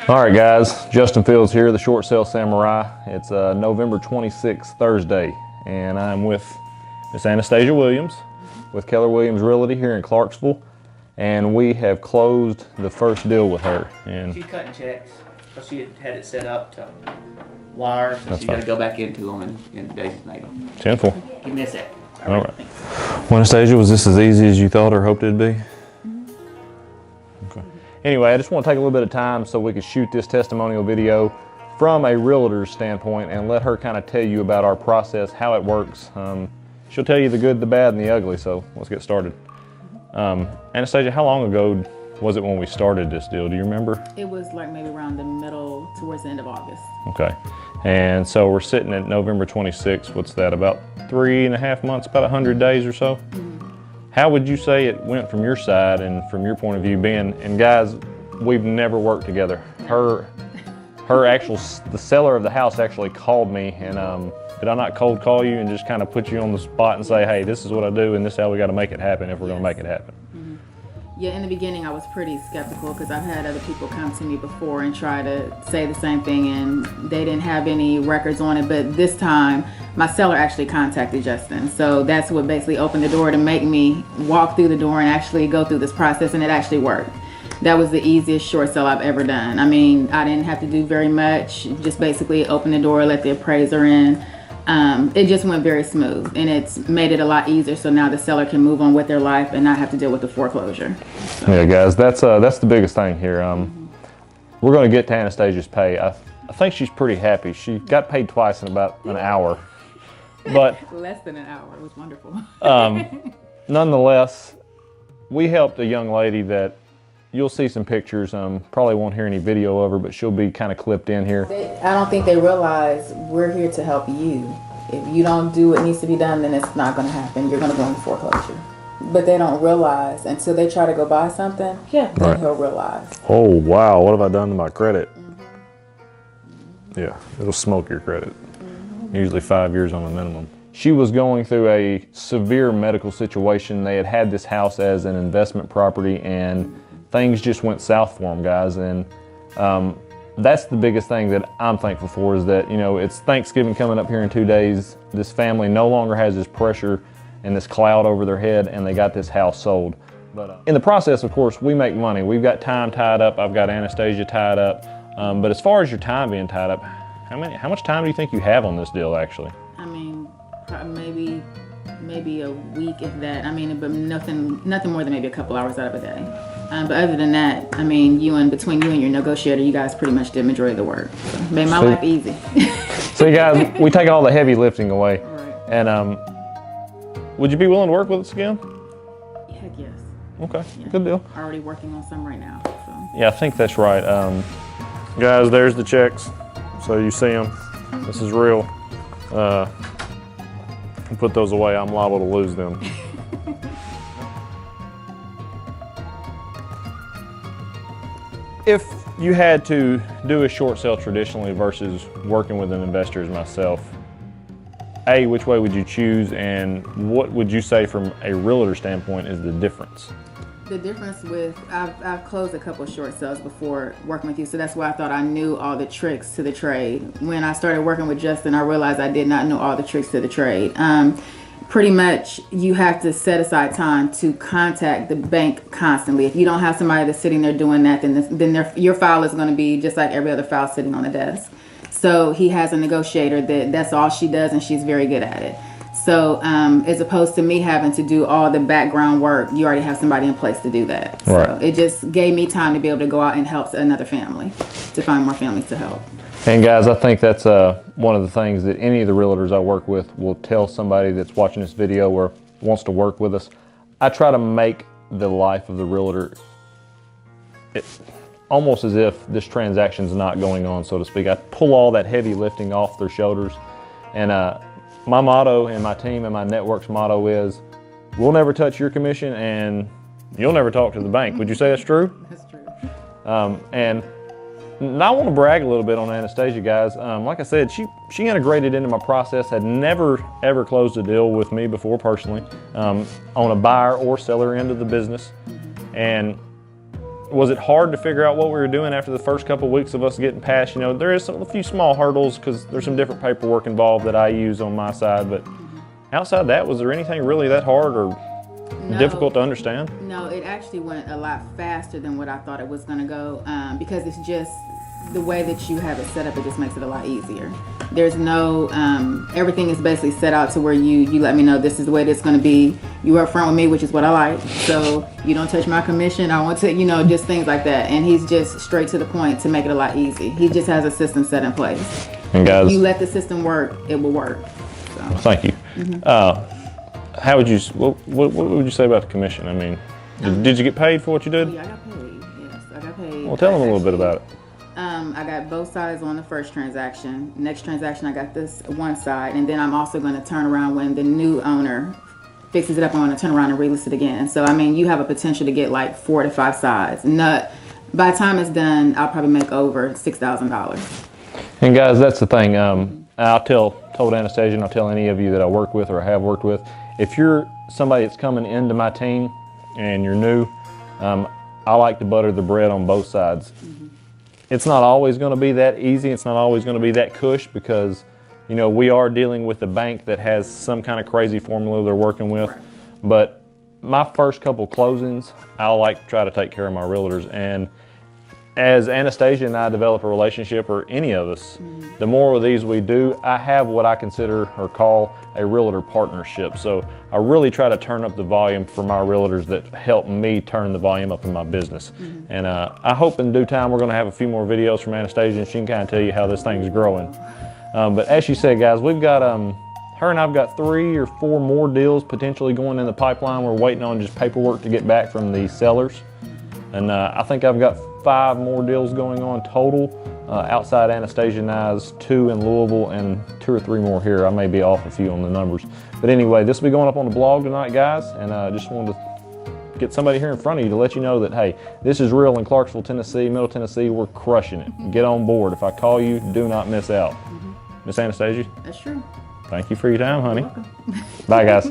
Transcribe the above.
All right, guys, Justin Fields here, the Short Sale Samurai. It's November 26th, Thursday, and I'm with Miss Anastasia Williams with Keller Williams Realty here in Clarksville, and we have closed the first deal with her. And she's cutting checks, but she had it set up to wire, so she's got to go back into them and designate them. 10-4. Give me a sec. All right. Well, Anastasia, was this as easy as you thought or hoped it'd be? Okay. Anyway, I just want to take a little bit of time so we could shoot this testimonial video from a realtor's standpoint and let her kind of tell you about our process, how it works. She'll tell you the good, the bad, and the ugly, so let's get started. Anastasia, how long ago was it when we started this deal? Do you remember? It was like maybe around the middle, towards the end of August. Okay. And so we're sitting at November 26th. What's that, about 3.5 months, about 100 days or so? How would you say it went from your side and from your point of view being, and guys, we've never worked together. The seller of the house actually called me, and did I not cold call you and just kind of put you on the spot and say, hey, this is what I do and this is how we got to make it happen if we're going to make it happen? Yeah, in the beginning I was pretty skeptical because I've had other people come to me before and try to say the same thing, and they didn't have any records on it. But this time my seller actually contacted Justin, so that's what basically opened the door to make me walk through the door and actually go through this process, and it actually worked. That was the easiest short sale I've ever done. I mean, I didn't have to do very much, just basically open the door, let the appraiser in. It just went very smooth, and it's made it a lot easier, so now the seller can move on with their life and not have to deal with the foreclosure. Yeah, guys, that's the biggest thing here. We're going to get to Anastasia's pay. I think she's pretty happy. She got paid twice in about an hour, but less than an hour. It was wonderful. Nonetheless, we helped a young lady that you'll see some pictures. Probably won't hear any video of her, but she'll be kind of clipped in here. I don't think they realize we're here to help you. If you don't do what needs to be done, then it's not going to happen. You're going to go into foreclosure. But they don't realize until they try to go buy something, then he'll realize. Oh, wow, what have I done to my credit? Yeah, it'll smoke your credit. Usually 5 years on the minimum. She was going through a severe medical situation. They had this house as an investment property, and things just went south for them, guys. And that's the biggest thing that I'm thankful for, is that, you know, it's Thanksgiving coming up here in 2 days. This family no longer has this pressure and this cloud over their head, and they got this house sold. But in the process, of course, we make money. We've got time tied up. I've got Anastasia tied up. But as far as your time being tied up, how much time do you think you have on this deal, actually? I mean, maybe a week, if that. I mean, but nothing more than maybe a couple hours out of a day. But other than that, I mean, between you and your negotiator, you guys pretty much did the majority of the work. So made my life easy. So you guys, we take all the heavy lifting away. Right. And would you be willing to work with us again? Heck yes. Okay, Yeah. good deal. Already working on some right now. So. Yeah, I think that's right. Guys, there's the checks. So you see them. This is real. I'll put those away. I'm liable to lose them. If you had to do a short sale traditionally versus working with an investor as myself, A, which way would you choose, and what would you say from a realtor standpoint is the difference? The difference with, I've closed a couple of short sales before working with you, so that's why I thought I knew all the tricks to the trade. When I started working with Justin, I realized I did not know all the tricks to the trade. Pretty much, you have to set aside time to contact the bank constantly. If you don't have somebody that's sitting there doing that, then your file is going to be just like every other file sitting on the desk. So he has a negotiator that's all she does, and she's very good at it. So as opposed to me having to do all the background work, you already have somebody in place to do that. Right. So it just gave me time to be able to go out and help another family, to find more families to help. And guys, I think that's one of the things that any of the realtors I work with will tell somebody that's watching this video or wants to work with us. I try to make the life of the realtor almost as if this transaction's not going on, so to speak. I pull all that heavy lifting off their shoulders. And my motto and my team and my network's motto is, we'll never touch your commission and you'll never talk to the bank. Would you say that's true? That's true. And I want to brag a little bit on Anastasia, guys. Like I said, she integrated into my process, had never ever closed a deal with me before personally, on a buyer or seller end of the business. And Was it hard to figure out what we were doing after the first couple of weeks of us getting past? You know, there is a few small hurdles because there's some different paperwork involved that I use on my side, but outside that, was there anything really that hard or difficult to understand? No, it actually went a lot faster than what I thought it was going to go, because it's just the way that you have it set up. It just makes it a lot easier. There's no everything is basically set out to where you let me know this is the way it's going to be. You are upfront with me, which is what I like. So you don't touch my commission. I want to, just things like that. And he's just straight to the point to make it a lot easy. He just has a system set in place. And guys, if you let the system work, it will work. So. Thank you. How would you? What would you say about the commission? I mean, did you get paid for what you did? Yeah, I got paid. Yes, I got paid. Well, tell them a little bit about it. I got both sides on the first transaction. Next transaction, I got this one side, and then I'm also going to turn around when the new owner fixes it up. I'm going to turn around and relist it again. So, I mean, you have a potential to get like 4 to 5 sides. By the time it's done, I'll probably make over $6,000. And guys, that's the thing. Told Anastasia, and I'll tell any of you that I work with or have worked with, if you're somebody that's coming into my team and you're new, I like to butter the bread on both sides. It's not always going to be that easy. It's not always going to be that cush because, we are dealing with a bank that has some kind of crazy formula they're working with. Right. But my first couple closings, I like to try to take care of my realtors. And as Anastasia and I develop a relationship, or any of us, the more of these we do, I have what I consider or call a realtor partnership. So I really try to turn up the volume for my realtors that help me turn the volume up in my business. And I hope in due time we're going to have a few more videos from Anastasia and she can kind of tell you how this thing's growing. But as she said, guys, we've got, her and I've got 3 or 4 more deals potentially going in the pipeline. We're waiting on just paperwork to get back from the sellers. And I think I've got 5 more deals going on total outside Anastasia and I's, 2 in Louisville and 2 or 3 more here. I may be off a few on the numbers. But anyway, this will be going up on the blog tonight, guys. And I just wanted to get somebody here in front of you to let you know that, hey, this is real in Clarksville, Tennessee, Middle Tennessee. We're crushing it. Get on board. If I call you, do not miss out. Miss Anastasia? That's true. Thank you for your time, honey. You're welcome. Bye, guys.